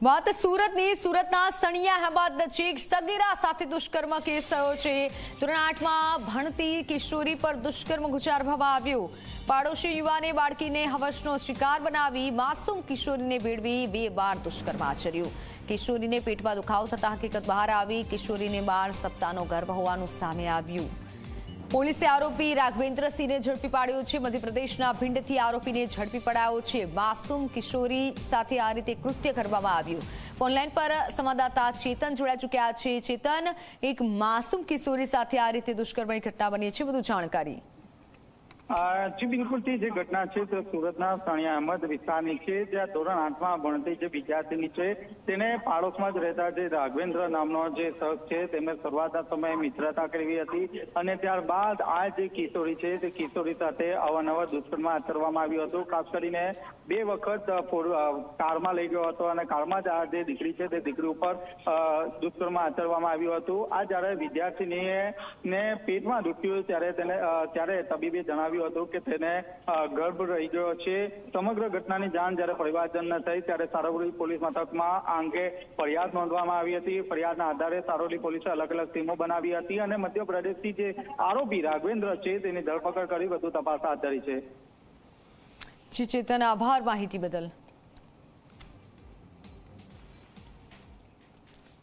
વાત સુરતના સણિયા અહેમદ નજીક સગીરા સાથે દુષ્કર્મ કેસ થયો છે। ધોરણ 8માં ભણતી કિશોરી પર દુષ્કર્મ ગુજારવામાં આવ્યું। પાડોશી યુવાને બાળકીને હવસનો શિકાર બનાવી માસૂમ કિશોરીને ભેળવી 2 વાર દુષ્કર્મ આચર્યું। કિશોરીને પેટમાં દુખાવો થતા હકીકત બહાર આવી। કિશોરીને 12 સપ્તાહનો ગર્ભ હોવાનું સામે આવ્યું। પોલીસે આરોપી રાઘવેન્દ્રસિંહને ઝડપી પાડ્યો છે। મધ્યપ્રદેશના ભિંડથી આરોપીને ઝડપી પડાયો છે। માસૂમ કિશોરી સાથે આ રીતે કૃત્ય કરવામાં આવ્યું। ફોનલાઈન પર સંવાદદાતા ચેતન જોડાઈ ચૂક્યા છે। ચેતન, એક માસૂમ કિશોરી સાથે આ રીતે દુષ્કર્મની ઘટના બની છે, વધુ જાણકારી। જી બિલકુલથી જે ઘટના છે તે સુરતના સણિયા અહેમદ વિસ્તારની છે, જ્યાં ધોરણ 8માં ભણતી જે વિદ્યાર્થીની છે તેને પાડોશમાં જ રહેતા જે રાઘવેન્દ્ર નામનો જે શખ્સ છે તેમને શરૂઆતના સમયે મિત્રતા કરી હતી અને ત્યારબાદ આ જે કિશોરી છે તે કિશોરી સાથે અવારનવાર દુષ્કર્મ આચરવામાં આવ્યું હતું। ખાસ કરીને 2 વખત કારમાં લઈ ગયો હતો અને કારમાં જ આ જે દીકરી છે તે દીકરી ઉપર દુષ્કર્મ આચરવામાં આવ્યું હતું। આ જ્યારે વિદ્યાર્થીનીને પેટમાં દુખ્યું ત્યારે તબીબે જણાવ્યું હતું કે તેને ગર્ભ રહી ગયો છે। સમગ્ર ઘટનાની જાણ જ્યારે પરિવારજનને થઈ ત્યારે સારોલી પોલીસ મથકમાં આ અંગે ફરિયાદ નોંધવામાં આવી હતી। ફરિયાદના આધારે સારોલી પોલીસે અલગ અલગ ટીમો બનાવી હતી અને મધ્યપ્રદેશથી જે આરોપી રાઘવેન્દ્ર છે તેની ધરપકડ કરી વધુ તપાસ હાથ ધરી છે। જી ચેતન, આભાર માહિતી બદલ।